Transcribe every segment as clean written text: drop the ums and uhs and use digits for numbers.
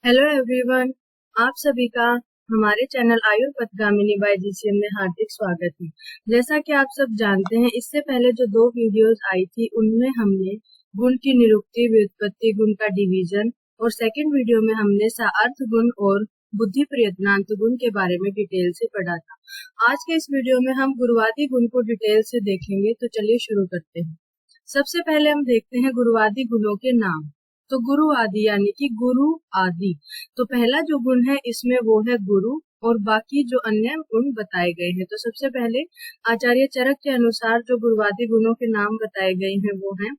Hello everyone, आप सभी का हमारे चैनल आयुर्पथगामिनी बाय जीसीएम में हार्दिक स्वागत है। जैसा कि आप सब जानते हैं, इससे पहले जो 2 वीडियोस आई थी उनमें हमने गुण की निरुक्ति, व्युत्पत्ति, गुण का डिवीजन और सेकंड वीडियो में हमने सार्थ गुण और बुद्धि प्रयत्नांत गुण के बारे में डिटेल से पढ़ा था। आज के इस वीडियो में हम गुरुवादी गुण को डिटेल से देखेंगे, तो चलिए शुरू करते हैं। सबसे पहले हम देखते हैं गुरुवादी गुणों के नाम। तो गुरु आदि यानी कि गुरु आदि, तो पहला जो गुण है इसमें वो है गुरु और बाकी जो अन्य गुण बताए गए हैं। तो सबसे पहले आचार्य चरक के अनुसार जो गुरुवादी गुणों के नाम बताए गए हैं वो है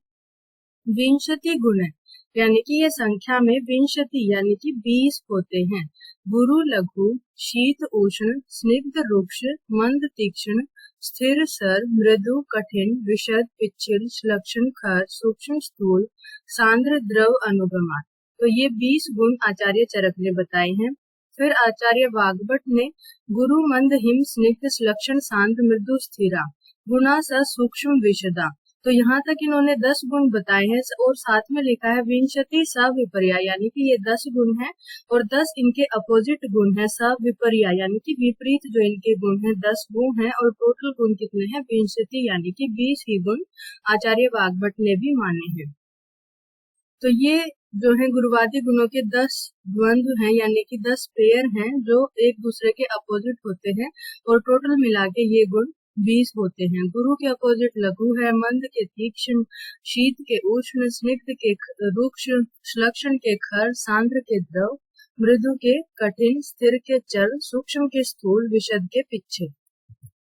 विंशति गुण है, यानी कि ये संख्या में विंशति यानी कि 20 होते हैं। गुरु लघु, शीत उष्ण, स्निग्ध रुक्ष, मंद तीक्ष्ण, स्थिर सर, मृदु कठिन, विशद पिच्छल, श्लक्षण खर, सूक्ष्म स्थूल, सांद्र द्रव अनुगमा। तो ये 20 गुण आचार्य चरक ने बताए हैं। फिर आचार्य वाग्भट ने गुरु मंद हिम स्निग्ध श्लक्षण सांद्र मृदु स्थिरा गुणा स सूक्ष्म विशदा, तो यहाँ तक इन्होंने 10 गुण बताए हैं और साथ में लिखा है विंशति सविपर्या, यानी कि ये 10 गुण है और 10 इनके अपोजिट गुण है। सविपर्या यानी कि विपरीत जो इनके गुण है 10 गुण है और टोटल गुण कितने हैं? विंशति यानी कि 20 ही गुण आचार्य वाग्भट ने भी माने हैं। तो ये जो है गुरुवादी गुणों के 10 द्वंद्व हैं, यानी कि 10 पेयर हैं जो एक दूसरे के अपोजिट होते हैं और टोटल मिला के ये गुण 20 होते हैं। गुरु के अपोजिट लघु है, मंद के तीक्ष्ण, शीत के उष्ण, स्निग्ध के रुक्ष, श्लक्षण के खर, सांद्र के द्रव, मृदु के कठिन, स्थिर के चल, सूक्ष्म के स्थूल, विशद के पिच्छे।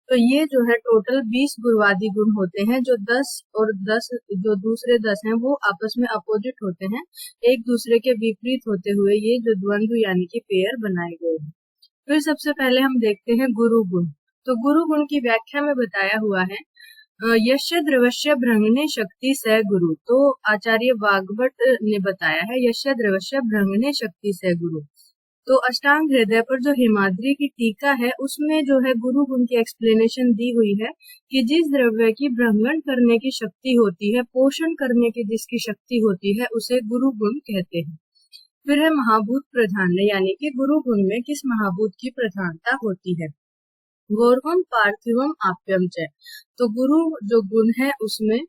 तो ये जो है टोटल 20 गुरुवादी गुण होते हैं। जो 10 और 10 जो दूसरे 10 हैं वो आपस में अपोजिट होते हैं, एक दूसरे के विपरीत होते हुए ये जो द्वंद्व यानी कि पेयर बनाए गए हैं। फिर सबसे पहले हम देखते हैं गुरु गुण। तो गुरु गुण की व्याख्या में बताया हुआ है यश्य द्रवश्य भ्रंगने शक्ति से गुरु। तो आचार्य वाग्भट ने बताया है यश्य द्रवश्य भ्रंगने शक्ति से गुरु। तो अष्टांग हृदय पर जो हिमाद्री की टीका है उसमें जो है गुरु गुण की एक्सप्लेनेशन दी हुई है कि जिस द्रव्य की भ्रमण करने की शक्ति होती है, पोषण करने की जिसकी शक्ति होती है, उसे गुरु गुण कहते हैं। फिर है महाभूत प्रधान, यानी कि गुरु गुण में किस महाभूत की प्रधानता होती है? गौरवम पार्थिवम आप्यम च। तो गुरु जो गुण है उसमें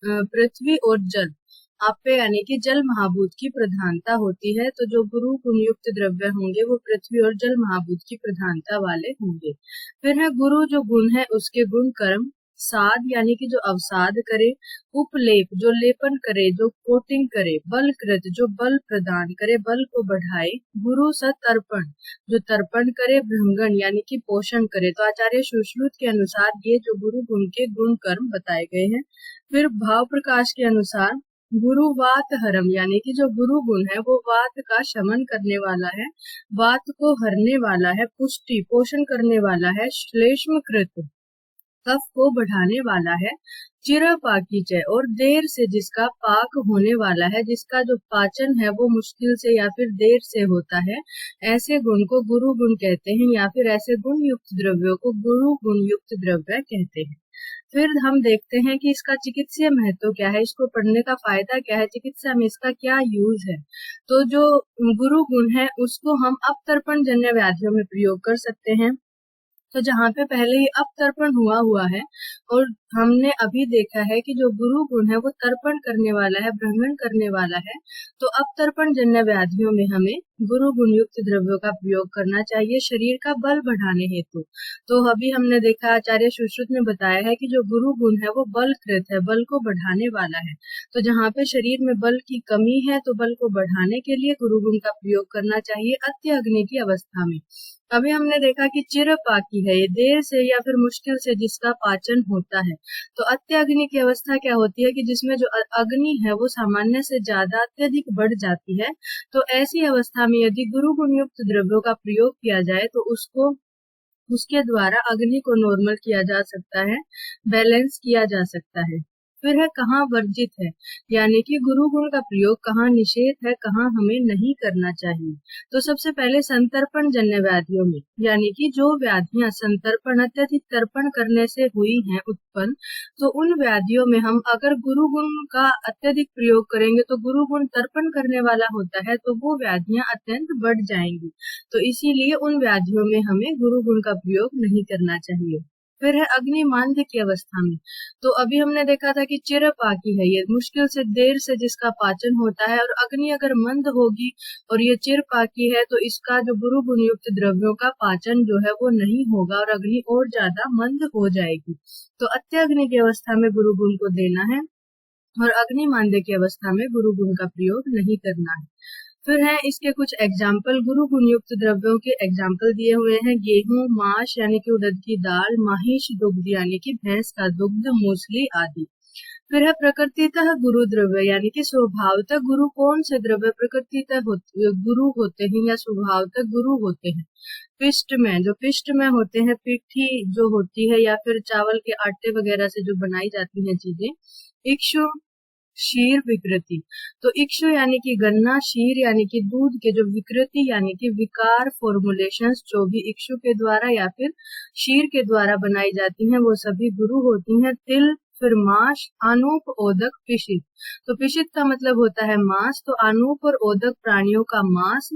पृथ्वी और जल, आप्य यानी कि जल महाभूत की प्रधानता होती है। तो जो गुरु गुण युक्त द्रव्य होंगे वो पृथ्वी और जल महाभूत की प्रधानता वाले होंगे। फिर है गुरु जो गुण है उसके गुण कर्म, साध यानी कि जो अवसाद करे, उपलेप जो लेपन करे, जो कोटिंग करे, बलकृत जो बल प्रदान करे, बल को बढ़ाए, गुरु सतर्पण जो तर्पण करे, भृंगण यानी कि पोषण करे। तो आचार्य सुश्रुत के अनुसार ये जो गुरु गुण के गुण कर्म बताए गए हैं। फिर भाव प्रकाश के अनुसार गुरु वात हरम, यानी कि जो गुरु गुण है वो वात का शमन करने वाला है, वात को हरने वाला है, पुष्टि पोषण करने वाला है, श्लेष्म कृत कफ को बढ़ाने वाला है, चिरपाकीचय और देर से जिसका पाक होने वाला है, जिसका जो पाचन है वो मुश्किल से या फिर देर से होता है, ऐसे गुण को गुरु गुण कहते हैं या फिर ऐसे गुण युक्त द्रव्यों को गुरु गुण युक्त द्रव्य कहते हैं। फिर हम देखते हैं कि इसका चिकित्सीय महत्व क्या है, इसको पढ़ने का फायदा क्या है, चिकित्सा में इसका क्या यूज है। तो जो गुरु गुण है उसको हम अपतर्पण जन्य व्याधियों में प्रयोग कर सकते हैं। तो जहाँ पे पहले ही अपतर्पण हुआ है और हमने अभी देखा है कि जो गुरु गुण है वो तर्पण करने वाला है, भ्रमण करने वाला है, तो अपतर्पण जन्य व्याधियों में हमें गुरु गुण युक्त द्रव्यों का प्रयोग करना चाहिए शरीर का बल बढ़ाने हेतु। तो अभी हमने देखा आचार्य सुश्रुत ने बताया है कि जो गुरु गुण है वो बलकृत है, बल को बढ़ाने वाला है। तो जहाँ पे शरीर में बल की कमी है तो बल को बढ़ाने के लिए गुरु गुण का प्रयोग करना चाहिए अत्य अग्नि की अवस्था में। अभी हमने देखा कि चिरपाकी है, ये देर से या फिर मुश्किल से जिसका पाचन होता है। तो अत्याग्नि की अवस्था क्या होती है कि जिसमें जो अग्नि है वो सामान्य से ज्यादा अत्यधिक बढ़ जाती है। तो ऐसी अवस्था में यदि गुरु गुण युक्त द्रव्यों का प्रयोग किया जाए तो उसके द्वारा अग्नि को नॉर्मल किया जा सकता है, बैलेंस किया जा सकता है। फिर है कहाँ वर्जित है, यानी कि गुरु गुण का प्रयोग कहाँ निषेध है, कहाँ हमें नहीं करना चाहिए। तो सबसे पहले संतर्पण जन्य व्याधियों में, यानी कि जो व्याधियां संतर्पण अत्यधिक तर्पण करने से हुई हैं उत्पन्न, तो उन व्याधियों में हम अगर गुरु गुण का अत्यधिक प्रयोग करेंगे तो गुरु गुण तर्पण करने वाला होता है, तो वो व्याधियां अत्यंत बढ़ जाएंगी। तो इसीलिए उन व्याधियों में हमें गुरु गुण का प्रयोग नहीं करना चाहिए। फिर है अग्नि मांद्य की अवस्था में, तो अभी हमने देखा था कि चिरपाकी है, ये मुश्किल से देर से जिसका पाचन होता है, और अग्नि अगर मंद होगी और ये चिरपाकी है तो इसका जो गुरु गुण युक्त द्रव्यों का पाचन जो है वो नहीं होगा और अग्नि और ज्यादा मंद हो जाएगी। तो अत्यग्नि की अवस्था में गुरु गुण को देना है और अग्नि मांद्य की अवस्था में गुरु गुण का प्रयोग नहीं करना है। फिर है इसके कुछ एग्जाम्पल, गुरु गुण युक्त द्रव्यों के एग्जाम्पल दिए हुए हैं। गेहूं, माश यानी कि उड़द की दाल, महिष दुग्ध यानी कि भैंस का दुग्ध, मूसली आदि। फिर है प्रकृतितः गुरु द्रव्य, यानी कि स्वभावतः गुरु कौन से द्रव्य प्रकृतितः गुरु होते हैं या स्वभावतः गुरु होते हैं। पिष्ट में, जो पिष्ट में होते हैं, पिट्ठी जो होती है या फिर चावल के आटे वगैरह से जो बनाई जाती हैं चीजें। इक्षु, क्षीर, विकृति। तो इक्षु यानी कि गन्ना, क्षीर यानी कि दूध के जो विकृति यानी कि विकार फॉर्मुलेशंस जो भी इक्षु के द्वारा या फिर क्षीर के द्वारा बनाई जाती हैं वो सभी गुरु होती हैं। तिल, फिर माश, आनूप, ओदक, पिशित। तो पिशित का मतलब होता है मांस, तो आनूप और ओदक प्राणियों का मांस,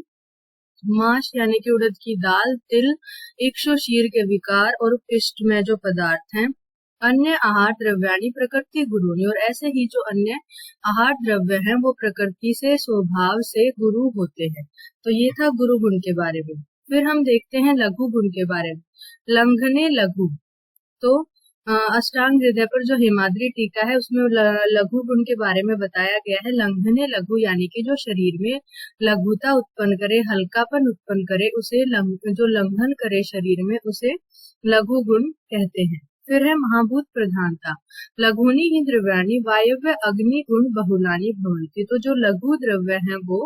माश यानी कि उड़द की दाल, तिल, इक्षु क्षीर के विकार और पिष्ट में जो पदार्थ हैं। अन्य आहार द्रव्याणि प्रकृति गुरुनि, और ऐसे ही जो अन्य आहार द्रव्य हैं वो प्रकृति से स्वभाव से गुरु होते हैं। तो ये था गुरु गुण के बारे में। फिर हम देखते हैं लघु गुण के बारे में। लंघने लघु, तो अष्टांग हृदय पर जो हेमाद्री टीका है उसमें लघु गुण के बारे में बताया गया है। लंघने लघु यानी कि जो शरीर में लघुता उत्पन्न करे, हल्कापन उत्पन्न करे, उसे जो लंघन करे शरीर में, उसे लघु गुण कहते हैं। फिर है महाभूत प्रधानता। लघुनी ही द्रव्याणि वायव्य अग्नि गुण बहुलानी भवन्ति। तो जो लघु द्रव्य हैं वो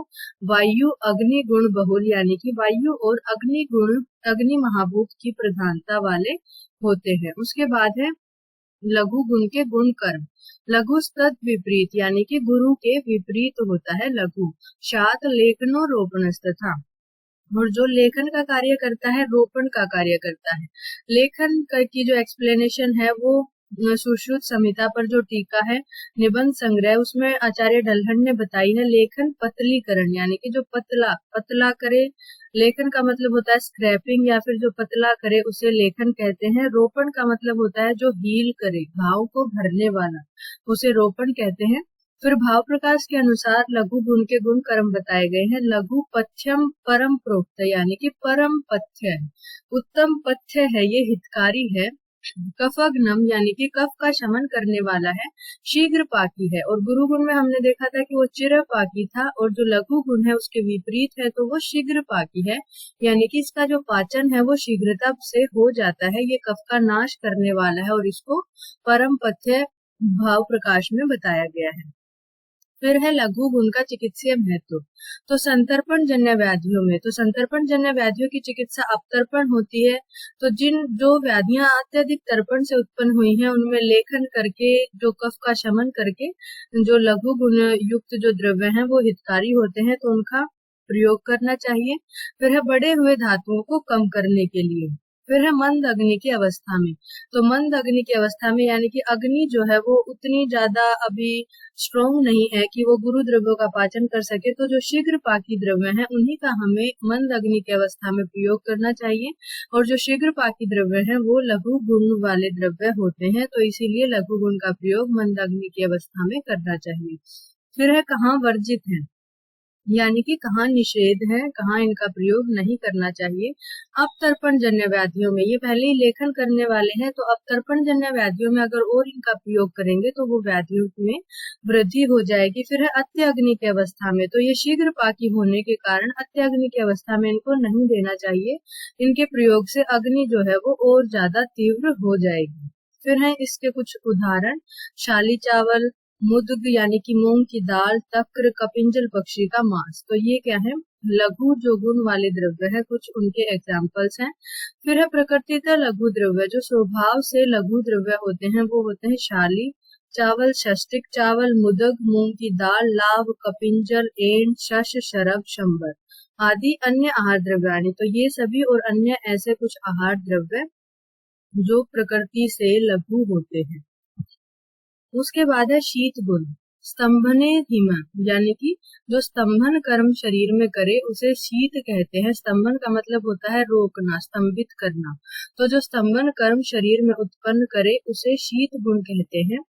वायु अग्नि गुण बहुल यानी कि वायु और अग्नि गुण, अग्नि महाभूत की प्रधानता वाले होते हैं। उसके बाद है लघु गुण के गुण कर्म। लघु तद विपरीत यानी कि गुरु के विपरीत होता है लघु। शात लेखनो रोपणस्तथा, और जो लेखन का कार्य करता है रोपण का कार्य करता है। लेखन की जो एक्सप्लेनेशन है वो सुश्रुत संहिता पर जो टीका है निबंध संग्रह, उसमें आचार्य ढल्हन ने बताई है। लेखन पतलीकरण यानी कि जो पतला करे, लेखन का मतलब होता है स्क्रैपिंग या फिर जो पतला करे उसे लेखन कहते हैं। रोपण का मतलब होता है जो हील करे, घाव को भरने वाला, उसे रोपण कहते हैं। फिर भाव प्रकाश के अनुसार लघु गुण के गुण कर्म बताए गए हैं। लघु पथ्यम परम प्रोक्त यानी कि परम पथ्य है, उत्तम पथ्य है, ये हितकारी है। कफग्नम यानी कि कफ का शमन करने वाला है। शीघ्र पाकी है, और गुरु गुण में हमने देखा था कि वो चिर पाकी था, और जो लघु गुण है उसके विपरीत है तो वो शीघ्र पाकी है, यानी कि इसका जो पाचन है वो शीघ्रता से हो जाता है, ये कफ का नाश करने वाला है, और इसको परम पथ्य भाव प्रकाश में बताया गया है। फिर है लघु गुण का चिकित्सीय महत्व। तो संतर्पण जन्य व्याधियों में, तो संतर्पण जन्य व्याधियों की चिकित्सा अपतर्पण होती है। तो जो व्याधियां अत्यधिक तर्पण से उत्पन्न हुई हैं उनमें लेखन करके, जो कफ का शमन करके जो लघु गुण युक्त जो द्रव्य हैं वो हितकारी होते हैं, तो उनका प्रयोग करना चाहिए। फिर है बढ़े हुए धातुओं को कम करने के लिए। फिर है मंद अग्नि की अवस्था में। तो मंद अग्नि की अवस्था में यानी कि अग्नि जो है वो उतनी ज्यादा अभी स्ट्रॉन्ग नहीं है कि वो गुरु द्रव्यों का पाचन कर सके, तो जो शीघ्र पाकी द्रव्य हैं उन्हीं का हमें मंद अग्नि की अवस्था में प्रयोग करना चाहिए, और जो शीघ्र पाकी द्रव्य हैं वो लघु गुण वाले द्रव्य होते हैं, तो इसीलिए लघु गुण का प्रयोग मंद अग्नि की अवस्था में करना चाहिए। फिर है कहाँ वर्जित है, यानी कि कहाँ निषेध है, कहाँ इनका प्रयोग नहीं करना चाहिए। अपतर्पण जन्य व्याधियों में, ये पहले ही लेखन करने वाले हैं, तो अपतर्पण जन्य व्याधियों में अगर और इनका प्रयोग करेंगे तो वो व्याधियों में वृद्धि हो जाएगी। फिर है अत्य अग्नि की अवस्था में, तो ये शीघ्र पाकी होने के कारण अत्य अग्नि की अवस्था में इनको नहीं देना चाहिए, इनके प्रयोग से अग्नि जो है वो और ज्यादा तीव्र हो जाएगी। फिर है इसके कुछ उदाहरण, शाली चावल, मुद्ग यानी कि मूंग की दाल, तक्र, कपिंजल पक्षी का मांस। तो ये क्या है, लघु जो गुण वाले द्रव्य है, कुछ उनके एग्जाम्पल्स हैं। फिर है प्रकृतितः लघु द्रव्य, जो स्वभाव से लघु द्रव्य होते हैं वो होते हैं शाली, चावल, षष्टिक चावल, मुदग, मूंग की दाल, लाव, कपिंजर, एंड, शश, शरब, शंबर आदि अन्य आहार द्रव्याणि। तो ये सभी और अन्य ऐसे कुछ आहार द्रव्य जो प्रकृति से लघु होते हैं। उसके बाद है शीत गुण। स्तंभने हिम, यानी कि जो स्तंभन कर्म शरीर में करे उसे शीत कहते हैं। स्तंभन का मतलब होता है रोकना, स्तंभित करना। तो जो स्तंभन कर्म शरीर में उत्पन्न करे उसे शीत गुण कहते हैं।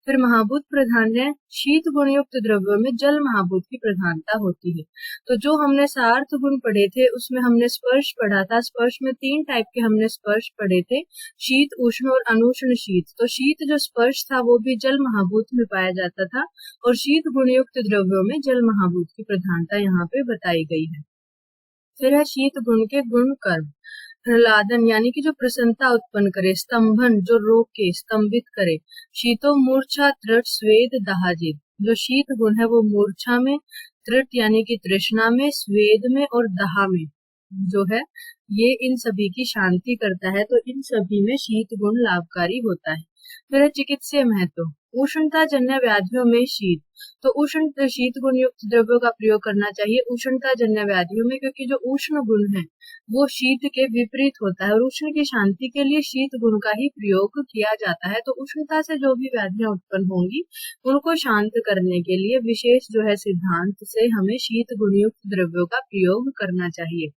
फिर महाभूत प्रधान है। शीत गुण युक्त द्रव्यों में जल महाभूत की प्रधानता होती है। तो जो हमने सार्थ गुण पढ़े थे उसमें हमने स्पर्श पढ़ा था। स्पर्श में 3 टाइप के हमने स्पर्श पढ़े थे, शीत, उष्ण और अनुष्ण शीत। तो शीत जो स्पर्श था वो भी जल महाभूत में पाया जाता था और शीत गुणयुक्त द्रव्यों में जल महाभूत की प्रधानता यहाँ पे बताई गई है। फिर है शीत गुण के गुण कर्म। प्रहलादन यानी कि जो प्रसन्नता उत्पन्न करे, स्तंभन जो रोके, स्तंभित करे। शीतो मूर्छा, तृट, स्वेद, दाहजित। जो शीत गुण है वो मूर्छा में, तृट यानी कि तृष्णा में, स्वेद में और दाह में जो है ये इन सभी की शांति करता है। तो इन सभी में शीत गुण लाभकारी होता है। फिर चिकित्सीय महत्व। उष्णता जन्य व्याधियों में शीत। तो उष्ण शीत गुण युक्त द्रव्यों का प्रयोग करना चाहिए उष्णता जन्य व्याधियों में, क्योंकि जो उष्ण गुण है वो शीत के विपरीत होता है और उष्ण की शांति के लिए शीत गुण का ही प्रयोग किया जाता है। तो उष्णता से जो भी व्याधियां उत्पन्न होंगी उनको शांत करने के लिए विशेष जो है सिद्धांत से हमें शीत गुण युक्त द्रव्यों का प्रयोग करना चाहिए।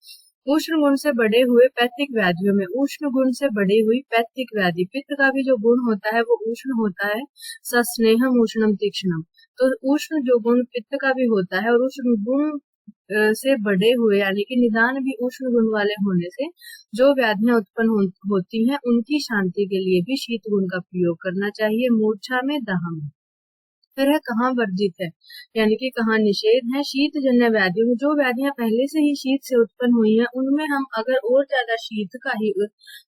उष्ण गुण से बढ़े हुए पैथिक व्याधियों में, उष्ण गुण से बढ़ी हुई पैथिक व्याधि, पित्त का भी जो गुण होता है वो उष्ण होता है, सस्नेहम उष्णम तीक्ष्णम। तो उष्ण जो गुण पित्त का भी होता है और उष्ण गुण से बढ़े हुए यानी कि निदान भी उष्ण गुण वाले होने से जो व्याधियां उत्पन्न होती हैं उनकी शांति के लिए भी शीत गुण का प्रयोग करना चाहिए। मूर्छा में, दाह में। फिर है कहाँ वर्जित है, यानी कि कहाँ निषेध है। शीत जन्य व्याधियों में जो व्याधियां पहले से ही शीत से उत्पन्न हुई हैं उनमें हम अगर और ज्यादा शीत का ही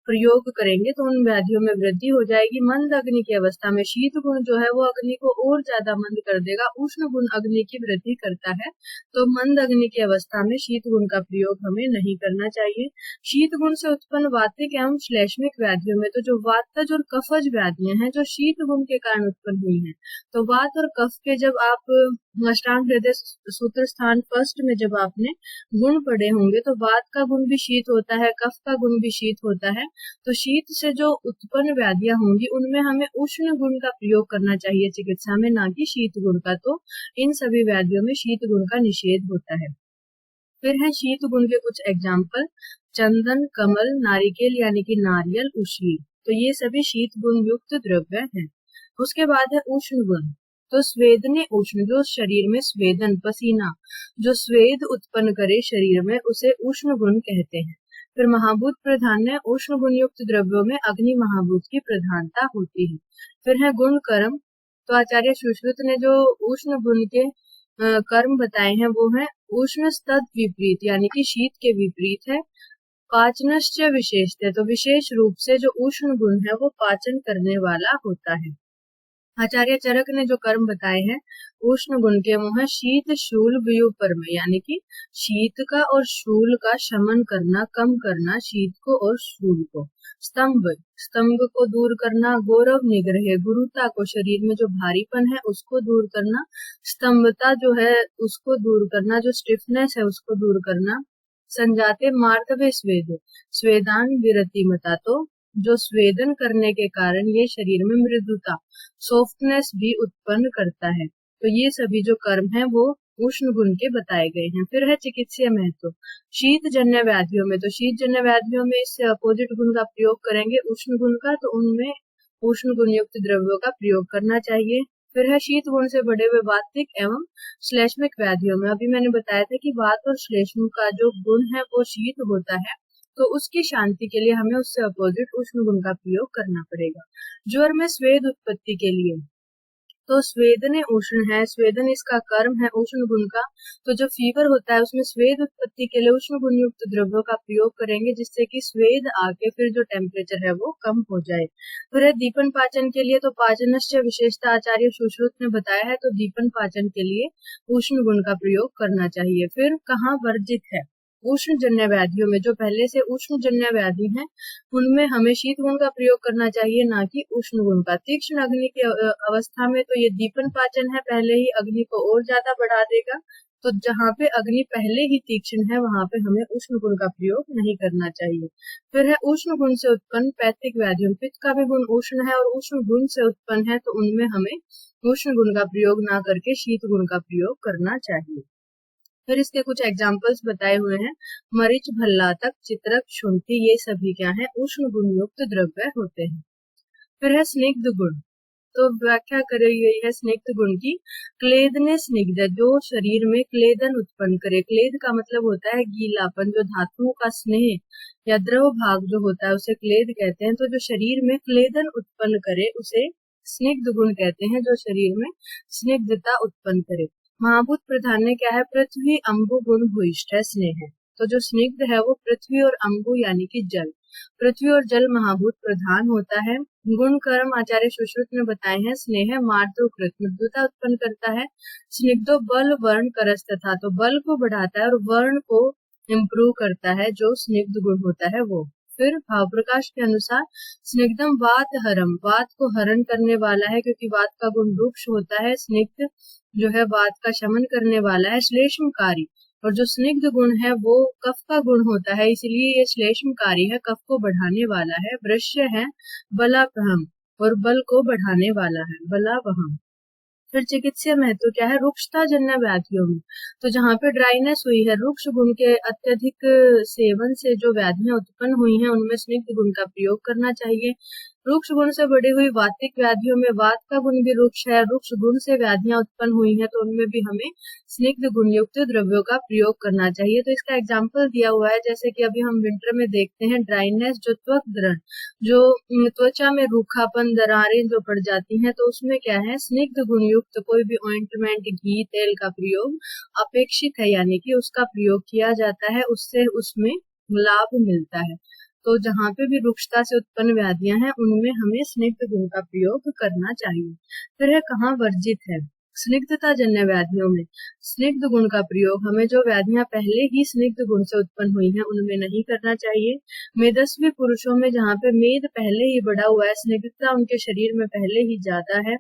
प्रयोग करेंगे तो उन व्याधियों में वृद्धि हो जाएगी। मंद अग्नि की अवस्था में शीत गुण जो है वो अग्नि को और ज्यादा मंद कर देगा। उष्ण गुण अग्नि की वृद्धि करता है, तो मंद अग्नि की अवस्था में शीत गुण का प्रयोग हमें नहीं करना चाहिए। शीत गुण से उत्पन्न वातिक एवं श्लेष्मिक व्याधियों में, तो जो वातज और कफज व्याधियां हैं जो शीत गुण के कारण उत्पन्न हुई हैं, तो वात और कफ के जब आप अष्टांग हृदय सूत्र स्थान फर्स्ट में जब आपने गुण पढ़े होंगे तो वात का गुण भी शीत होता है, कफ का गुण भी शीत होता है। तो शीत से जो उत्पन्न व्याधियां होंगी उनमें हमें उष्ण गुण का प्रयोग करना चाहिए चिकित्सा में, ना कि शीत गुण का। तो इन सभी व्याधियों में शीत गुण का निषेध होता है। फिर है शीत गुण के कुछ एग्जाम्पल। चंदन, कमल, नारिकेल यानी कि नारियल, उशीर। तो ये सभी शीत गुण युक्त द्रव्य हैं। उसके बाद है उष्ण गुण। तो स्वेदने उष्ण, जो शरीर में स्वेदन, पसीना जो स्वेद उत्पन्न करे शरीर में उसे उष्ण गुण कहते हैं। फिर महाभूत प्रधान है। उष्ण गुण युक्त द्रव्यों में अग्नि महाभूत की प्रधानता होती है। फिर है गुण कर्म। तो आचार्य सुश्रुत ने जो उष्ण गुण के कर्म बताए हैं वो है उष्ण तद विपरीत यानी कि शीत के विपरीत है। पाचनश्च विशेषते, तो विशेष रूप से जो उष्ण गुण है वो पाचन करने वाला होता है। आचार्य चरक ने जो कर्म बताए हैं उष्ण गुण के वो है शीत, शूल, व्यूपर्म, यानी कि शीत का और शूल का शमन करना, कम करना शीत को और शूल को। स्तंभ, स्तंभ को दूर करना। गौरव निग्रह, गुरुता को, शरीर में जो भारीपन है उसको दूर करना। स्तंभता जो है उसको दूर करना, जो स्टिफनेस है उसको दूर करना। संजाते मार्तवे स्वेद, स्वेदान विरतिमता, तो जो स्वेदन करने के कारण ये शरीर में मृदुता, सॉफ्टनेस भी उत्पन्न करता है। तो ये सभी जो कर्म है वो उष्ण गुण के बताए गए हैं। फिर है चिकित्सीय महत्व। शीत जन्य व्याधियों में, तो शीत जन्य व्याधियों में इससे अपोजिट गुण का प्रयोग करेंगे उष्ण गुण का, तो उनमें उष्ण गुण युक्त द्रव्यों का प्रयोग करना चाहिए। फिर है शीत गुण से बढ़े हुए वातिक एवं श्लेष्मिक व्याधियों में, अभी मैंने बताया था कि वात और श्लेष्म का जो गुण है वो शीत होता है, तो उसकी शांति के लिए हमें उससे अपोजिट उष्ण गुण का प्रयोग करना पड़ेगा। ज्वर में स्वेद उत्पत्ति के लिए, तो स्वेदने उष्ण है, स्वेदन इसका कर्म है उष्ण गुण का। तो जब फीवर होता है उसमें स्वेद उत्पत्ति के लिए उष्ण गुण युक्त द्रव्यों का प्रयोग करेंगे जिससे कि स्वेद आके फिर जो टेम्परेचर है वो कम हो जाए। फिर दीपन पाचन के लिए, तो पाचनस्य विशेषता आचार्य सुश्रुत ने बताया है, तो दीपन पाचन के लिए उष्ण गुण का प्रयोग करना चाहिए। फिर कहाँ वर्जित है, उष्णजन्य व्याधियों में, जो पहले से उष्णजन्य व्याधि हैं, उनमें हमें शीत गुण का प्रयोग करना चाहिए, ना कि उष्ण गुण का। तीक्ष्ण अग्नि की अवस्था में तो ये दीपन पाचन है, पहले ही अग्नि को और ज्यादा बढ़ा देगा। तो जहाँ पे अग्नि पहले ही तीक्ष्ण है, वहां पे हमें उष्ण गुण का प्रयोग नहीं करना चाहिए। फिर है उष्ण गुण से उत्पन्न पैतृक व्याधियों। पित्त का भी गुण उष्ण है और उष्ण गुण से उत्पन्न है, तो उनमें हमें उष्ण गुण का प्रयोग ना करके शीत गुण का प्रयोग करना चाहिए। फिर इसके कुछ एग्जाम्पल्स बताए हुए हैं। मरीच, भल्लातक, चित्रक, शुंठी, ये सभी क्या है, उष्ण गुण युक्त द्रव्य होते हैं। फिर है स्निग्ध गुण। तो व्याख्या करी गई है स्निग्ध गुण की। क्लेदने स्निग्ध, जो शरीर में क्लेदन उत्पन्न करे। क्लेद का मतलब होता है गीलापन, जो धातुओं का स्नेह या द्रव भाग जो होता है उसे क्लेद कहते हैं। तो जो शरीर में क्लेदन उत्पन्न करे उसे स्निग्ध गुण कहते हैं, जो शरीर में स्निग्धता उत्पन्न करे। महाभूत प्रधान ने क्या है, पृथ्वी अम्बु गुण भूयिष्ठ है, स्नेह है। तो जो स्निग्ध है वो पृथ्वी और अम्बु यानी कि जल, पृथ्वी और जल महाभूत प्रधान होता है। गुण कर्म आचार्य सुश्रुत ने बताए हैं। स्नेह मार्द्र कृत, मृदुता उत्पन्न करता है। स्निग्धो बल वर्ण करस तथा, तो बल को बढ़ाता है और वर्ण को इम्प्रूव करता है, जो स्निग्ध गुण होता है वो। फिर भाव प्रकाश के अनुसार स्निग्धम वात हरम, वात को हरण करने वाला है, क्योंकि वात का गुण रुक्ष होता है। स्निग्ध जो है वात का शमन करने वाला है। श्लेष्मकारी, और जो स्निग्ध गुण है वो कफ का गुण होता है, इसलिए ये श्लेष्मकारी है, कफ को बढ़ाने वाला है। वृश्य है बलापहम, और बल को बढ़ाने वाला है, बलावहम। फिर चिकित्सीय महत्व क्या है, रुक्षता जन्य व्याधियों में। तो जहाँ पे ड्राइनेस हुई है, रुक्ष गुण के अत्यधिक सेवन से जो व्याधियां उत्पन्न हुई हैं, उनमें स्निग्ध गुण का प्रयोग करना चाहिए। रुक्ष गुण से बढ़ी हुई वातिक व्याधियों में वात का गुण भी रुक्ष है, रुक्ष गुण से व्याधियां उत्पन्न हुई हैं, तो उनमें भी हमें स्निग्ध गुण युक्त द्रव्यों का प्रयोग करना चाहिए। तो इसका एग्जाम्पल दिया हुआ है, जैसे कि अभी हम विंटर में देखते हैं ड्राइनेस, जो त्वक द्रढ़, जो त्वचा में रूखापन, दरारें जो पड़ जाती हैं, तो उसमें क्या है, स्निग्ध गुण युक्त कोई भी ऑइंटमेंट, घी, तेल का प्रयोग अपेक्षित है, यानी कि उसका प्रयोग किया जाता है, उससे उसमें लाभ मिलता है। तो जहाँ पे भी रुक्षता से उत्पन्न व्याधियां हैं, उनमें हमें स्निग्ध गुण का प्रयोग करना चाहिए। फिर है कहाँ वर्जित है, स्निग्धता जन्य व्याधियों में स्निग्ध गुण का प्रयोग हमें, जो व्याधियां पहले ही स्निग्ध गुण से उत्पन्न हुई हैं, उनमें नहीं करना चाहिए। मेदस्वी पुरुषों में जहाँ पे मेद पहले ही बढ़ा हुआ है, स्निग्धता उनके शरीर में पहले ही ज्यादा है,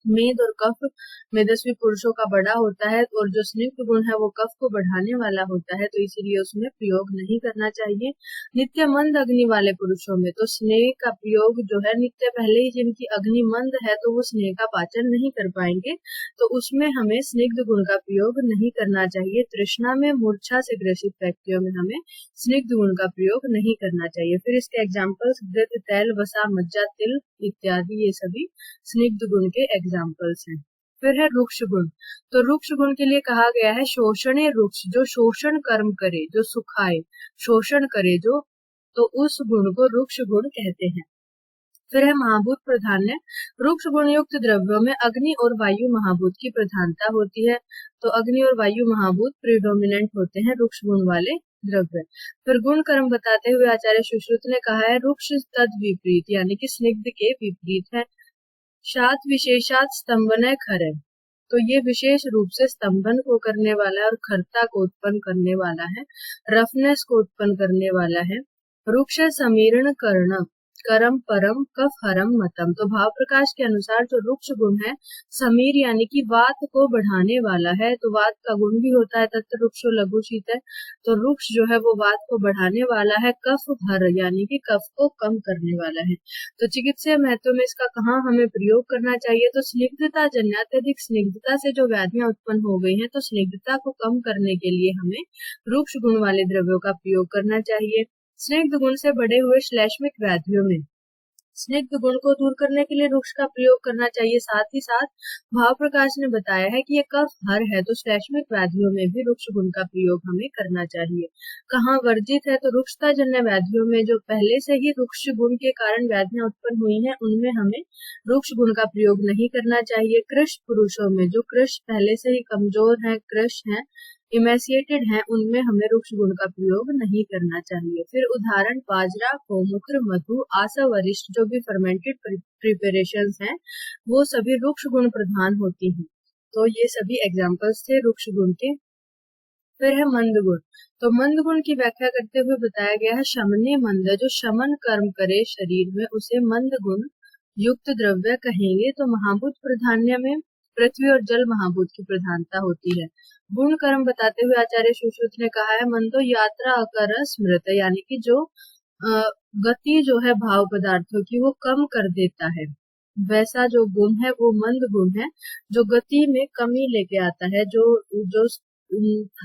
मेद और कफ मेदस्वी पुरुषों का बड़ा होता है, और जो स्निग्ध गुण है वो कफ को बढ़ाने वाला होता है, तो इसीलिए उसमें प्रयोग नहीं करना चाहिए। नित्य मंद अग्नि वाले पुरुषों में तो स्नेह का प्रयोग जो है, नित्य पहले ही जिनकी अग्नि मंद है, तो वो स्नेह का पाचन नहीं कर पाएंगे, तो उसमें हमें स्निग्ध गुण का प्रयोग नहीं करना चाहिए। तृष्णा में, मूर्छा से ग्रसित व्यक्तियों में हमें स्निग्ध गुण का प्रयोग नहीं करना चाहिए। फिर इसके एग्जाम्पल्स घृत, तैल, वसा, मज्जा, तिल इत्यादि, ये सभी स्निग्ध गुण के एग्जाम्पल्स हैं। फिर है रुक्ष गुण। तो रुक्ष गुण के लिए कहा गया है शोषणे रुक्ष, जो शोषण कर्म करे, जो सुखाए, शोषण करे जो, तो उस गुण को रुक्ष गुण कहते हैं। फिर है महाभूत प्राधान्य। रुक्ष गुण युक्त द्रव्यों में अग्नि और वायु महाभूत की प्रधानता होती है, तो अग्नि और वायु महाभूत प्रिडोमिनेंट होते हैं रुक्ष गुण वाले द्रव्य। फिर गुण कर्म बताते हुए आचार्य सुश्रुत ने कहा है रुक्ष तद विपरीत, यानी कि स्निग्ध के विपरीत है। शात विशेषात स्तंभन खर है, तो ये विशेष रूप से स्तंभन को करने वाला है और खरता को उत्पन्न करने वाला है, रफनेस को उत्पन्न करने वाला है। रुक्ष समीरण कर्ण करम परम कफ हरम मतम। तो भाव प्रकाश के अनुसार जो रुक्ष गुण है, समीर यानी कि वात को बढ़ाने वाला है, तो वात का गुण भी होता है तत्र रुक्षो लघु शीत है, तो रुक्ष जो है वो वात को बढ़ाने वाला है। कफ हर यानी कि कफ को कम करने वाला है। तो चिकित्सीय महत्व में इसका कहाँ हमें प्रयोग करना चाहिए, तो स्निग्धता जन्य, अत्यधिक स्निग्धता से जो व्याधियां उत्पन्न हो गई हैं, तो स्निग्धता को कम करने के लिए हमें रुक्ष गुण वाले द्रव्यों का प्रयोग करना चाहिए। स्निग्ध गुण से बढ़े हुए श्लेष्मिक व्याधियों में स्निग्ध गुण को दूर करने के लिए रुक्ष का प्रयोग करना चाहिए। साथ ही साथ भाव प्रकाश ने बताया है कि ये कफ हर है, तो श्लेष्मिक व्याधियों में भी रुक्ष गुण का प्रयोग हमें करना चाहिए। कहाँ वर्जित है, तो रुक्षता जन्य व्याधियों में जो पहले से ही रुक्ष गुण के कारण व्याधियां उत्पन्न हुई हैं, उनमें हमें रुक्ष गुण का प्रयोग नहीं करना चाहिए। कृश पुरुषों में, जो कृश पहले से ही कमजोर है, कृश है, इमेसिएटेड हैं, उनमें हमें रुक्ष गुण का प्रयोग नहीं करना चाहिए। फिर उदाहरण बाजरा, गोमूत्र, मधु, आसा वरिष्ठ, जो भी फर्मेंटेड प्रिपरेशंस हैं, वो सभी रुक्ष गुण प्रधान होती हैं। तो ये सभी एग्जांपल्स थे रुक्ष गुण के। फिर है मंद गुण। तो मंद गुण की व्याख्या करते हुए बताया गया है शमने मंद, जो शमन कर्म करे शरीर में उसे मंद गुण युक्त द्रव्य कहेंगे। तो महाभूत प्राधान्य में पृथ्वी और जल महाभूत की प्रधानता होती है। गुण कर्म बताते हुए आचार्य सुश्रुत ने कहा है मंदो यात्रा अकर स्मृत, यानी कि जो गति जो है भाव पदार्थों की वो कम कर देता है, वैसा जो गुण है वो मंद गुण है, जो गति में कमी लेके आता है, जो जो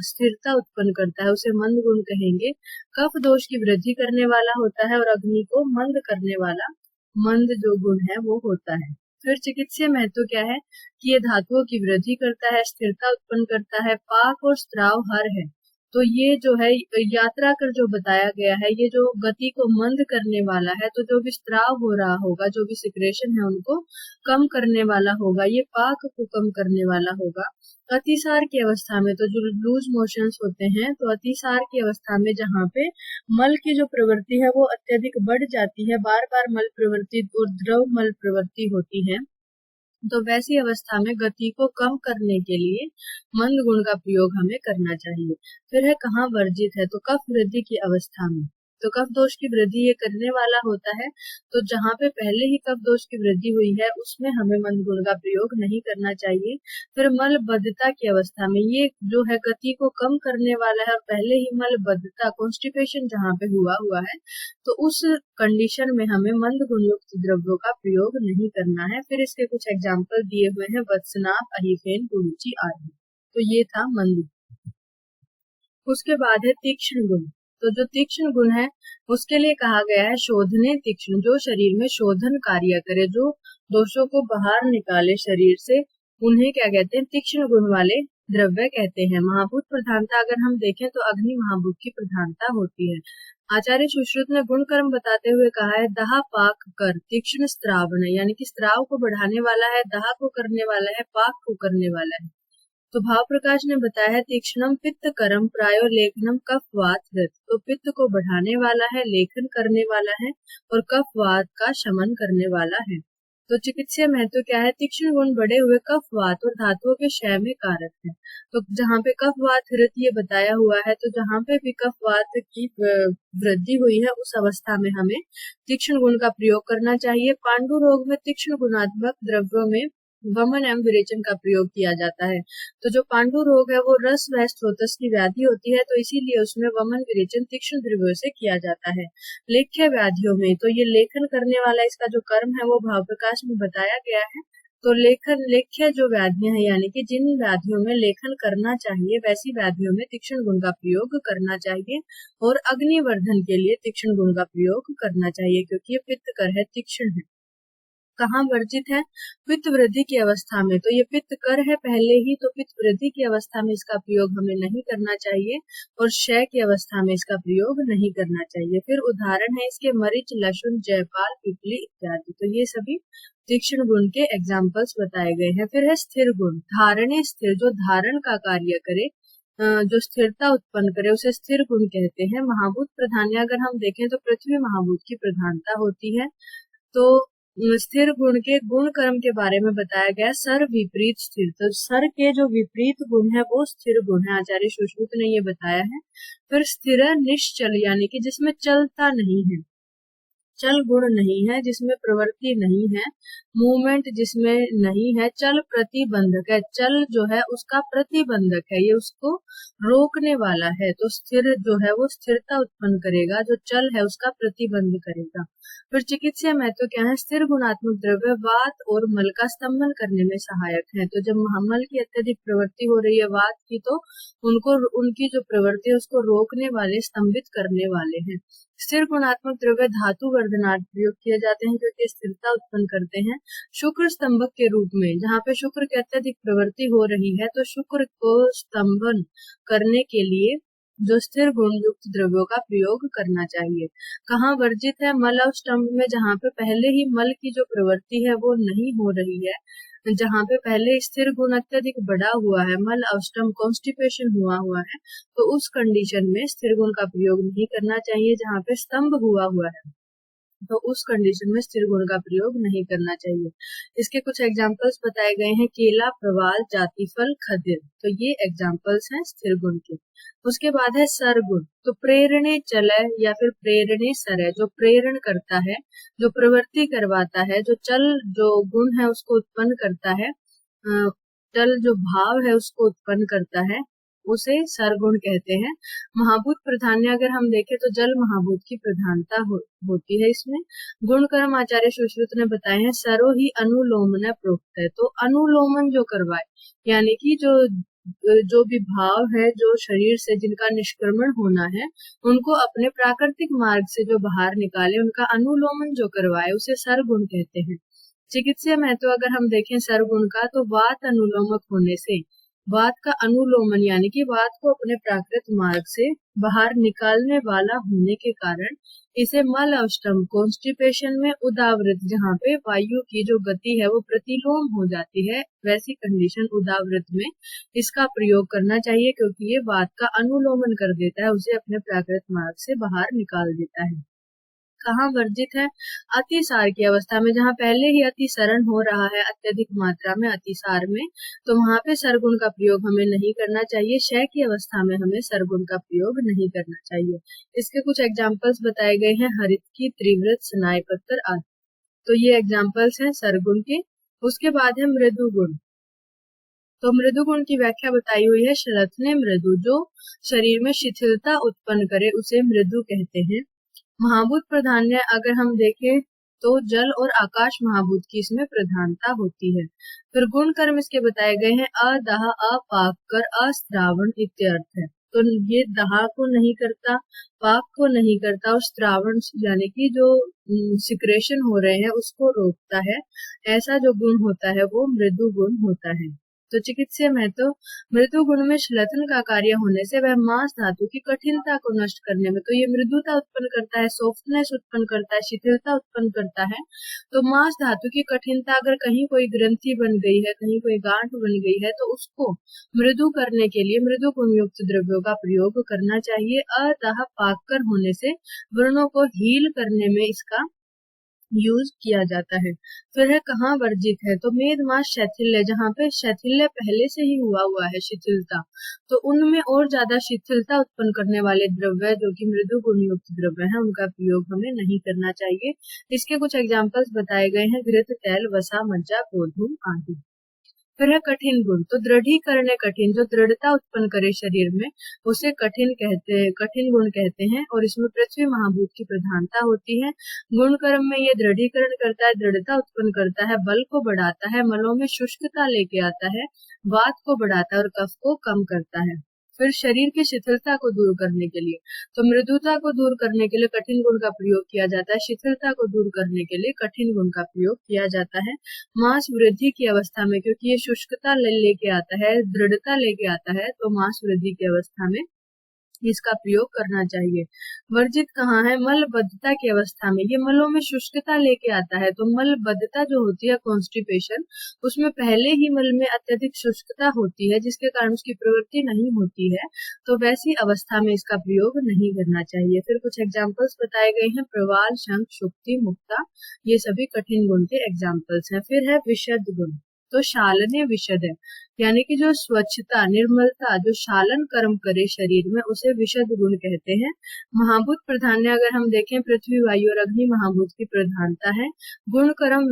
स्थिरता उत्पन्न करता है उसे मंद गुण कहेंगे। कफ दोष की वृद्धि करने वाला होता है और अग्नि को मंद करने वाला मंद जो गुण है वो होता है। फिर चिकित्सीय महत्व क्या है कि ये धातुओं की वृद्धि करता है, स्थिरता उत्पन्न करता है, पाक और स्त्राव हर है। तो ये जो है यात्रा कर जो बताया गया है, ये जो गति को मंद करने वाला है, तो जो भी स्त्राव हो रहा होगा, जो भी सिक्रेशन है उनको कम करने वाला होगा, ये पाक को कम करने वाला होगा। अतिसार की अवस्था में तो जो लूज मोशंस होते हैं, तो अतिसार की अवस्था में जहाँ पे मल की जो प्रवृत्ति है वो अत्यधिक बढ़ जाती है, बार बार मल प्रवृत्ति और द्रव मल प्रवृत्ति होती है, तो वैसी अवस्था में गति को कम करने के लिए मंद गुण का प्रयोग हमें करना चाहिए। फिर है कहाँ वर्जित है, तो कफ वृद्धि की अवस्था में। तो कफ दोष की वृद्धि ये करने वाला होता है, तो जहाँ पे पहले ही कफ दोष की वृद्धि हुई है उसमें हमें मंद गुण का प्रयोग नहीं करना चाहिए। फिर मलबद्धता की अवस्था में ये जो है गति को कम करने वाला है, पहले ही मलबद्धता कॉन्स्टिपेशन जहाँ पे हुआ है, तो उस कंडीशन में हमें मंद गुण युक्त द्रव्यों का प्रयोग नहीं करना है। फिर इसके कुछ एग्जाम्पल दिए हुए हैं, वत्सनाभ, अहिफेन, गुरुचि आदि। तो ये था मंद। उसके बाद है तीक्ष्ण गुण। तो जो तीक्ष्ण गुण है उसके लिए कहा गया है शोधने तीक्ष्ण, जो शरीर में शोधन कार्य करे, जो दोषों को बाहर निकाले शरीर से, उन्हें क्या कहते हैं, तीक्ष्ण गुण वाले द्रव्य कहते हैं। महाभूत प्रधानता अगर हम देखें तो अग्नि महाभूत की प्रधानता होती है। आचार्य सुश्रुत ने गुण कर्म बताते हुए कहा है दाह पाक कर तीक्ष्ण स्त्रावण, यानी कि स्त्राव को बढ़ाने वाला है, दाह को करने वाला है, पाक को करने वाला है। तो भाव प्रकाश ने बताया है तीक्ष्णम पित्त करम प्रायो लेखनम कफवात हृत। तो पित्त को बढ़ाने वाला है, लेखन करने वाला है और कफवात का शमन करने वाला है। तो चिकित्सीय महत्व क्या है, तीक्ष्ण गुण बढ़े हुए कफवात और धातुओं के क्षय में कारक है। तो जहाँ पे कफवात हृत ये बताया हुआ है, तो जहाँ पे भी कफवात की वृद्धि हुई है उस अवस्था में हमें तीक्ष्ण गुण का प्रयोग करना चाहिए। पांडु रोग में तीक्ष्ण गुणात्मक द्रव्यों में वमन एवं विरेचन का प्रयोग किया जाता है। तो जो पांडु रोग है वो रस व स्रोतस की व्याधि होती है, तो इसीलिए उसमें वमन विरेचन तीक्ष्ण द्रव्यों से किया जाता है। लेख्य व्याधियों में तो ये लेखन करने वाला इसका जो कर्म है वो भाव प्रकाश में बताया गया है। तो लेख्य जो व्याधियां हैं, यानी कि जिन व्याधियों में लेखन करना चाहिए वैसी व्याधियों में तीक्ष्ण गुण का प्रयोग करना चाहिए, और अग्निवर्धन के लिए तीक्ष्ण गुण का प्रयोग करना चाहिए, क्योंकि ये पित्त कर है, तीक्ष्ण है। कहाँ वर्जित है, पित्त वृद्धि की अवस्था में। तो ये पित्त कर है पहले ही, तो पित्त वृद्धि की अवस्था में इसका प्रयोग हमें नहीं करना चाहिए, और क्षय की अवस्था में इसका प्रयोग नहीं करना चाहिए। फिर उदाहरण है इसके मरीच, लहसुन, जयपाल, पिपली इत्यादि। तो ये सभी तीक्ष्ण गुण के एग्जाम्पल्स बताए गए हैं। फिर है स्थिर गुण। धारणे स्थिर, जो धारण का कार्य करे, जो स्थिरता उत्पन्न करे उसे स्थिर गुण कहते हैं। महाभूत प्रधान्य अगर हम देखें तो पृथ्वी महाभूत की प्रधानता होती है। तो स्थिर गुण के गुण कर्म के बारे में बताया गया सर विपरीत स्थिर। तो सर के जो विपरीत गुण है वो स्थिर गुण है, आचार्य सुश्रुत ने ये बताया है। फिर स्थिर निश्चल, यानी कि जिसमें चलता नहीं है, चल गुण नहीं है, जिसमें प्रवृत्ति नहीं है, मूवमेंट जिसमें नहीं है, चल प्रतिबंधक है, चल जो है उसका प्रतिबंधक है, ये उसको रोकने वाला है। तो स्थिर जो है वो स्थिरता उत्पन्न करेगा, जो चल है उसका प्रतिबंध करेगा। फिर चिकित्सीय महत्व क्या है, स्थिर गुणात्मक द्रव्य वात और मल का स्तंभन करने में सहायक है। तो जब मल की अत्यधिक प्रवृत्ति हो रही है वात की, तो उनकी जो प्रवृत्ति है उसको रोकने वाले, स्तंभित करने वाले हैं। स्थिर गुणात्मक द्रव्य धातु वर्धनार्थ प्रयोग किए जाते हैं, क्योंकि स्थिरता उत्पन्न करते हैं। शुक्र स्तंभक के रूप में, जहाँ पे शुक्र की अत्यधिक प्रवृत्ति हो रही है, तो शुक्र को स्तंभन करने के लिए जो स्थिर गुण युक्त द्रव्यों का प्रयोग करना चाहिए। कहाँ वर्जित है, मल और स्तंभ में, जहाँ पे पहले ही मल की जो प्रवृत्ति है वो नहीं हो रही है, जहाँ पे पहले स्थिर गुण अत्यधिक बढ़ा हुआ है, मल अवस्टम कॉन्स्टिपेशन हुआ है, तो उस कंडीशन में स्थिर गुण का प्रयोग नहीं करना चाहिए। जहाँ पे स्तंभ हुआ है, तो उस कंडीशन में स्थिर गुण का प्रयोग नहीं करना चाहिए। इसके कुछ एग्जाम्पल्स बताए गए हैं, केला, प्रवाल, जातिफल, खदिर। तो ये एग्जाम्पल्स हैं स्थिर गुण के। उसके बाद है सरगुण। तो प्रेरणे चलय या फिर प्रेरणे सरय, जो प्रेरण करता है, जो प्रवृत्ति करवाता है, जो चल जो गुण है उसको उत्पन्न करता है, चल जो भाव है उसको उत्पन्न करता है, उसे सरगुण कहते हैं। महाभूत प्राधान्य अगर हम देखें तो जल महाभूत की प्रधानता होती है इसमें। गुण कर्म आचार्य सुश्रुत ने बताए हैं, सरो ही अनुलोमन प्रोक्त है। तो अनुलोमन जो करवाए, यानी कि जो भी भाव है जो शरीर से जिनका निष्क्रमण होना है, उनको अपने प्राकृतिक मार्ग से जो बाहर निकाले, उनका अनुलोमन जो करवाए उसे सरगुण कहते हैं। चिकित्सीय महत्व अगर हम देखें सरगुण का, तो वात अनुलोमक होने से, वात का अनुलोमन यानी कि वात को अपने प्राकृत मार्ग से बाहर निकालने वाला होने के कारण इसे मल अष्टम कॉन्स्टिपेशन में उदावृत, जहाँ पे वायु की जो गति है वो प्रतिलोम हो जाती है, वैसी कंडीशन उदावृत में इसका प्रयोग करना चाहिए, क्योंकि ये वात का अनुलोमन कर देता है, उसे अपने प्राकृत मार्ग से बाहर निकाल देता है। कहाँ वर्जित है? अतिसार की अवस्था में, जहाँ पहले ही अतिसरण हो रहा है अत्यधिक मात्रा में अतिसार में, तो वहां पे सरगुण का प्रयोग हमें नहीं करना चाहिए। क्षय की अवस्था में हमें सरगुण का प्रयोग नहीं करना चाहिए। इसके कुछ एग्जाम्पल्स बताए गए हैं, हरित की, त्रिवृत, स्नाय पत्थर आदि। तो ये एग्जाम्पल्स हैं सरगुण के। उसके बाद है मृदु गुण। तो मृदु गुण की व्याख्या बताई हुई है, श्लथने मृदु, जो शरीर में शिथिलता उत्पन्न करे उसे मृदु कहते हैं। महाभूत प्राधान्य अगर हम देखें तो जल और आकाश महाभूत की इसमें प्रधानता होती है। फिर गुण कर्म इसके बताए गए हैं, अदाह, अपाक कर, अस्त्रावण इत्यर्थ है। तो ये दाह को नहीं करता, पाक को नहीं करता, और श्रावण यानी कि जो सिक्रेशन हो रहे हैं उसको रोकता है, ऐसा जो गुण होता है वो मृदु गुण होता है। तो चिकित्सीय महत्व, मृदु गुण में श्लथन का कार्य होने से वह मांस धातु की कठिनता को नष्ट करने में, तो ये मृदुता उत्पन्न करता है, सॉफ्टनेस उत्पन्न करता है, शिथिलता उत्पन्न करता है। तो मांस धातु की कठिनता, अगर कहीं कोई ग्रंथि बन गई है, कहीं कोई गांठ बन गई है, तो उसको मृदु करने के लिए मृदु गुण युक्त द्रव्यों का प्रयोग करना चाहिए। अतः पाककर होने से व्रणों को हील करने में इसका यूज किया जाता है। फिर है कहाँ वर्जित है? तो मेद मास शैथिल्य, जहाँ पे शैथिल्य पहले से ही हुआ है, शिथिलता, तो उनमें और ज्यादा शिथिलता उत्पन्न करने वाले द्रव्य जो कि मृदु गुण युक्त द्रव्य है, उनका प्रयोग हमें नहीं करना चाहिए। इसके कुछ एग्जाम्पल्स बताए गए हैं, घृत, तैल, वसा, मज्जा, गोधूम आदि। फिर है कठिन गुण। तो दृढ़ीकरण कठिन, जो दृढ़ता उत्पन्न करे शरीर में, उसे कठिन कहते हैं, कठिन गुण कहते हैं, और इसमें पृथ्वी महाभूत की प्रधानता होती है। गुण कर्म में ये दृढ़ीकरण करता है, दृढ़ता उत्पन्न करता है, बल को बढ़ाता है, मलों में शुष्कता लेके आता है, वात को बढ़ाता है और कफ को कम करता है। फिर शरीर की शिथिलता को दूर करने के लिए, तो मृदुता को दूर करने के लिए कठिन गुण का प्रयोग किया जाता है, शिथिलता को दूर करने के लिए कठिन गुण का प्रयोग किया जाता है। मांस वृद्धि की अवस्था में, क्योंकि ये शुष्कता लेके आता है, दृढ़ता लेके आता है, तो मांस वृद्धि की अवस्था में इसका प्रयोग करना चाहिए। वर्जित कहाँ है? मलबद्धता की अवस्था में, ये मलों में शुष्कता लेके आता है, तो मलबद्धता जो होती है कॉन्स्टिपेशन, उसमें पहले ही मल में अत्यधिक शुष्कता होती है, जिसके कारण उसकी प्रवृत्ति नहीं होती है, तो वैसी अवस्था में इसका प्रयोग नहीं करना चाहिए। फिर कुछ एग्जाम्पल्स बताए गए हैं, प्रवाल, शंख, शुक्ति, मुक्ता, ये सभी कठिन गुण के एग्जाम्पल्स हैं। फिर है विशद गुण। तो शालने विशद है, यानी कि जो स्वच्छता, निर्मलता, जो शालन कर्म करे शरीर में, उसे विशद गुण कहते हैं। महाभूत प्राधान्य अगर हम देखें, पृथ्वी, वायु और अग्नि महाभूत की प्रधानता है। गुण कर्म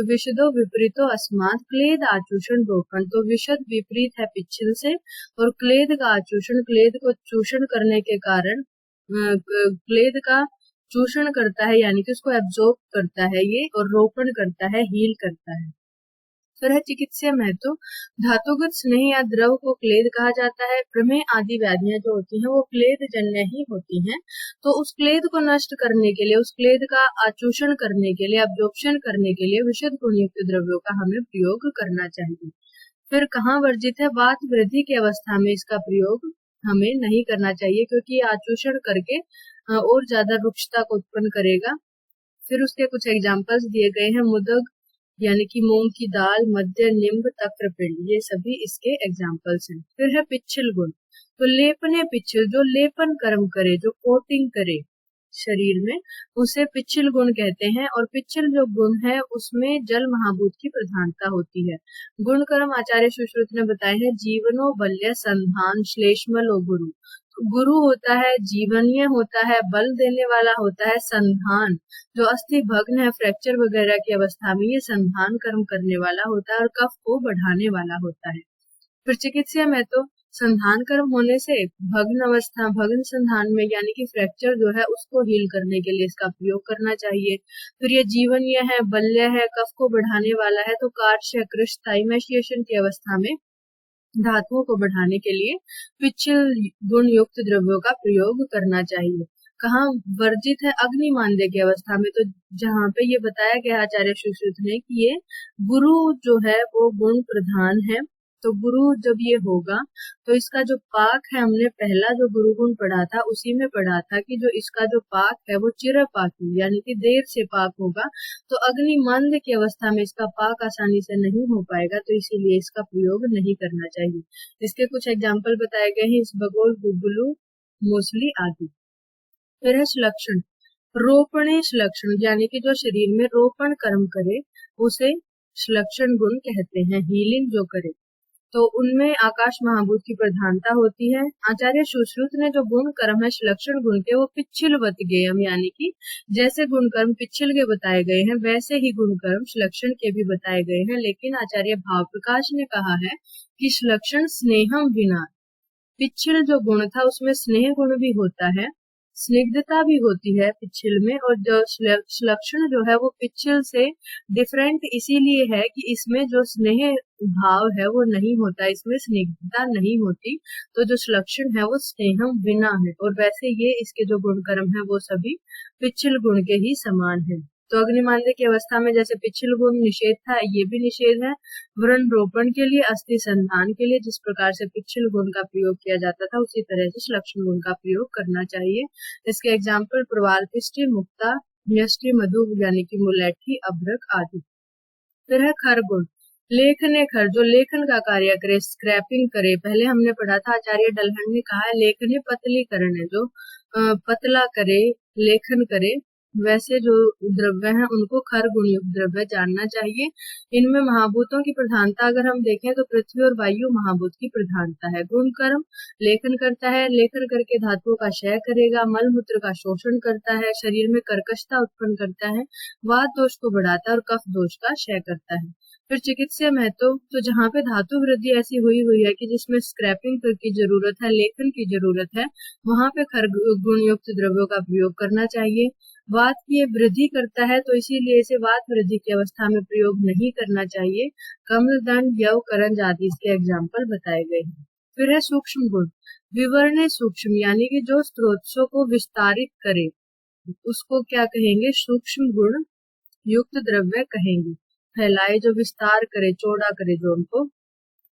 विशदो विपरीतो अस्मात्, क्लेद आचूषण रोपण। तो विशद विपरीत है पिच्छल से, और क्लेद का आचूषण, क्लेद को चूषण करने के कारण, क्लेद का चूषण करता है, यानी कि उसको एब्जॉर्ब करता है ये, और रोपण करता है, हील करता है। फिर है चिकित्सीय महत्व, धातुगत स्नेह या द्रव को क्लेद कहा जाता है। प्रमेह आदि व्याधियां जो होती हैं वो क्लेद जन्य ही होती हैं, तो उस क्लेद को नष्ट करने के लिए, उस क्लेद का आचूषण करने के लिए, अब्जॉर्प्शन करने के लिए विशुद्ध गुणयुक्त द्रव्यों का हमें प्रयोग करना चाहिए। फिर कहाँ वर्जित है? वात वृद्धि की अवस्था में इसका प्रयोग हमें नहीं करना चाहिए, क्योंकि ये आचूषण करके और ज्यादा रुक्षता को उत्पन्न करेगा। फिर उसके कुछ एग्जाम्पल्स दिए गए हैं, मुदग यानी कि मूंग की दाल, मध्य, निम्ब, तक्रपिंड, ये सभी इसके एग्जाम्पल्स हैं। फिर है पिच्छल गुण। तो लेपने पिच्छल, जो लेपन कर्म करे, जो कोटिंग करे शरीर में, उसे पिच्छल गुण कहते हैं। और पिच्छल जो गुण है उसमें जल महाभूत की प्रधानता होती है। गुण कर्म आचार्य सुश्रुत ने बताए हैं, जीवनो बल्य संधान श्लेष्मलो गुरु। गुरु होता है जीवनीय होता है, बल देने वाला होता है। संधान जो अस्थि भग्न है, फ्रैक्चर वगैरह की अवस्था में ये संधान कर्म करने वाला होता है और कफ को बढ़ाने वाला होता है। फिर चिकित्सा में तो संधान कर्म होने से भग्न अवस्था, भग्न संधान में यानी कि फ्रैक्चर जो है उसको हील करने के लिए इसका प्रयोग करना चाहिए। फिर ये जीवनीय है, बल्य है, कफ को बढ़ाने वाला है, तो कार्श्य कृष्ण थाइमेशिएशन की अवस्था में धातुओं को बढ़ाने के लिए पिच्छल गुण युक्त द्रव्यों का प्रयोग करना चाहिए। कहाँ वर्जित है? अग्नि मांद्य की अवस्था में। तो जहाँ पे ये बताया गया आचार्य सुश्रुत ने कि ये गुरु जो है वो गुण प्रधान है, तो गुरु जब ये होगा तो इसका जो पाक है, हमने पहला जो गुरु गुण पढ़ा था उसी में पढ़ा था कि जो इसका जो पाक है वो चिरपाकी यानी कि देर से पाक होगा, तो अग्नि मंद की अवस्था में इसका पाक आसानी से नहीं हो पाएगा, तो इसीलिए इसका प्रयोग नहीं करना चाहिए। इसके कुछ एग्जाम्पल बताए गए हैं, इसबगोल, गुगुलू, मूसली आदि। फिर है श्लक्षण। रोपणेश लक्षण यानी कि जो शरीर में रोपण कर्म करे उसे श्लक्षण गुण कहते हैं, हीलिंग जो करे, तो उनमें आकाश महाभूत की प्रधानता होती है। आचार्य सुश्रुत ने जो गुण कर्म है श्लक्षण गुण के वो पिच्छलवत गेयम यानी कि जैसे गुण कर्म पिच्छल के बताए गए हैं वैसे ही गुण कर्म श्लक्षण के भी बताए गए हैं, लेकिन आचार्य भाव प्रकाश ने कहा है कि श्लक्षण स्नेहम विना, पिच्छल जो गुण था उसमें स्नेह गुण भी होता है, स्निग्धता भी होती है पिच्छल में, और जो श्लक्षण जो है वो पिच्छल से डिफरेंट इसीलिए है कि इसमें जो स्नेह भाव है वो नहीं होता, इसमें स्निग्धता नहीं होती, तो जो श्लक्षण है वो स्नेहम विना है। और वैसे ये इसके जो गुण कर्म है वो सभी पिच्छल गुण के ही समान है। तो अग्निमांद्य की अवस्था में जैसे पिच्छल गुण निषेध था, ये भी निषेध है। व्रण रोपण के लिए, अस्थि संधान के लिए जिस प्रकार से पिच्छल गुण का प्रयोग किया जाता था उसी तरह से श्लक्षण गुण का प्रयोग करना चाहिए। इसके एग्जाम्पल प्रवाल पिष्टि, मुक्ता, न्यष्टि, मधु यानी कि मुलैठी, अभ्रक आदि। फिर है खर गुण। लेखने खर जो लेखन का कार्य करे, स्क्रैपिंग करे। पहले हमने पढ़ा था आचार्य डलहन ने कहा है लेखने पतलीकरण है, जो पतला करे, लेखन करे, वैसे जो द्रव्य हैं उनको खर गुण युक्त द्रव्य जानना चाहिए। इनमें महाभूतों की प्रधानता अगर हम देखें तो पृथ्वी और वायु महाभूत की प्रधानता है। गुण कर्म लेखन करता है, लेखन करके धातुओं का क्षय करेगा, मल मूत्र का शोषण करता है, शरीर में कर्कशता उत्पन्न करता है, वात दोष को बढ़ाता है और कफ दोष का क्षय करता है। फिर चिकित्सा महत्व, तो जहाँ पे धातु वृद्धि ऐसी हुई है कि जिसमें स्क्रैपिंग की जरूरत है, लेखन की जरूरत है, वहां पे खर गुण युक्त द्रव्यों का प्रयोग करना चाहिए। वात की वृद्धि करता है तो इसीलिए इसे वात वृद्धि की अवस्था में प्रयोग नहीं करना चाहिए। कमल, दंड, यव, करंज आदि इसके एग्जाम्पल बताए गए हैं। फिर है सूक्ष्म गुण। विवरणे सूक्ष्म यानी कि जो स्रोतों को विस्तारित करे उसको क्या कहेंगे? सूक्ष्म गुण युक्त द्रव्य कहेंगे। फैलाए जो विस्तार करे, चौड़ा करे जो उनको।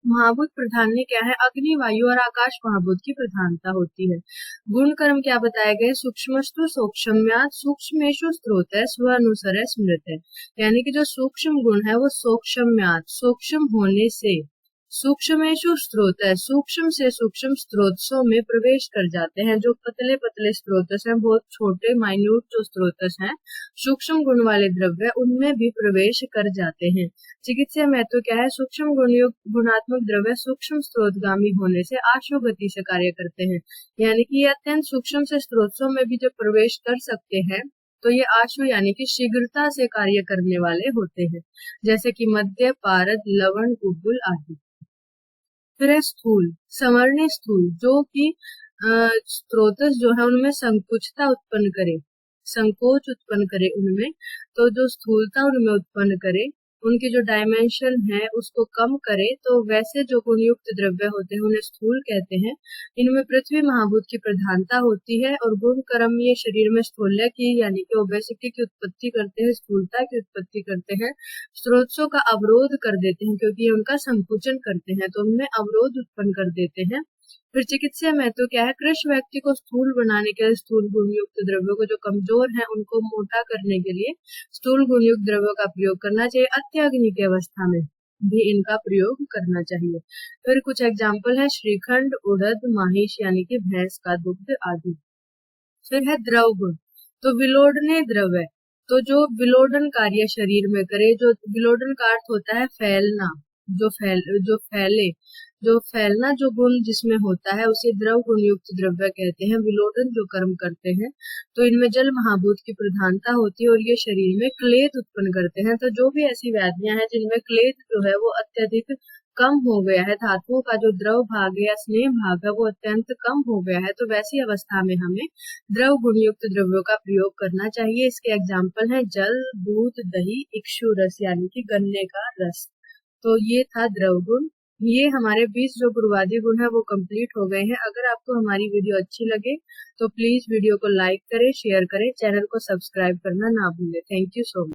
महाभूत प्रधान ने क्या है? अग्नि, वायु और आकाश महाभूत की प्रधानता होती है। गुण कर्म क्या बताए गए? सूक्ष्मस्तु सूक्ष्म्यात् सूक्ष्मेषु स्रोत है, स्व अनुसर स्मृत है, यानी कि जो सूक्ष्म गुण है वो सूक्ष्म्यात् सूक्ष्म होने से, सूक्ष्मेषु स्रोत है, सूक्ष्म से सूक्ष्म स्रोतों में प्रवेश कर जाते हैं। जो पतले पतले स्रोतस हैं, बहुत छोटे माइन्यूट जो स्रोतस हैं, सूक्ष्म गुण वाले द्रव्य उनमें भी प्रवेश कर जाते हैं। चिकित्सा महत्व क्या है? सूक्ष्म गुणयुक्त गुणात्मक द्रव्य सूक्ष्म स्रोतगामी होने से आशु गति से कार्य करते हैं, यानी कि ये अत्यंत सूक्ष्म से स्रोतों में भी जब प्रवेश कर सकते हैं तो ये आशु यानी कि शीघ्रता से कार्य करने वाले होते हैं, जैसे कि मध्य, पारद, लवण, गुगुल आदि। फिर है स्थूल, समर्णी स्थूल, जो कि स्रोतस जो है उनमें संकुचता उत्पन्न करे, संकोच उत्पन्न करे उनमें, तो जो स्थूलता उनमें उत्पन्न करे, उनकी जो डायमेंशन है उसको कम करे, तो वैसे जो गुणयुक्त द्रव्य होते हैं उन्हें स्थूल कहते हैं। इनमें पृथ्वी महाभूत की प्रधानता होती है और गुण कर्म ये शरीर में स्थूल्य की यानी कि ओबेसिटी की उत्पत्ति करते हैं, स्थूलता की उत्पत्ति करते हैं, स्रोतों का अवरोध कर देते हैं क्योंकि ये उनका संकुचन करते हैं, तो उनमें अवरोध उत्पन्न कर देते हैं। फिर चिकित्सा महत्व क्या है? कृष्ण व्यक्ति को स्थूल बनाने के लिए स्थूल गुणयुक्त द्रव्यों को जो कमजोर है उनको मोटा करने के लिए स्थूल गुणयुक्त द्रव्यों का प्रयोग करना चाहिए। अत्याग्नि की अवस्था में भी इनका प्रयोग करना चाहिए। फिर कुछ एग्जाम्पल है श्रीखंड, उड़द, माहिष यानी कि भैंस का दुग्ध आदि। फिर है द्रव गुण। तो विलोडने द्रव्य, तो जो विलोडन कार्य शरीर में करे, जो विलोडन का अर्थ होता है फैलना, जो फैलना जो गुण जिसमें होता है उसे द्रव गुण युक्त द्रव्य कहते हैं। विलोडन जो कर्म करते हैं तो इनमें जल महाभूत की प्रधानता होती है और ये शरीर में क्लेद उत्पन्न करते हैं। तो जो भी ऐसी व्याधियां हैं जिनमें क्लेद जो है वो अत्यधिक कम हो गया है, धातुओं का जो द्रव भाग या स्नेह भाग है वो अत्यंत कम हो गया है, तो वैसी अवस्था में हमें द्रव गुणयुक्त द्रव्यों का प्रयोग करना चाहिए। इसके एग्जाम्पल हैं जल, दूध, दही, इक्षु रस यानी कि गन्ने का रस। तो ये था द्रव गुण। ये हमारे 20 जो गुरुवादी गुण है वो कंप्लीट हो गए हैं। अगर आपको हमारी वीडियो अच्छी लगे तो प्लीज वीडियो को लाइक करें, शेयर करें, चैनल को सब्सक्राइब करना ना भूलें। Thank you so much.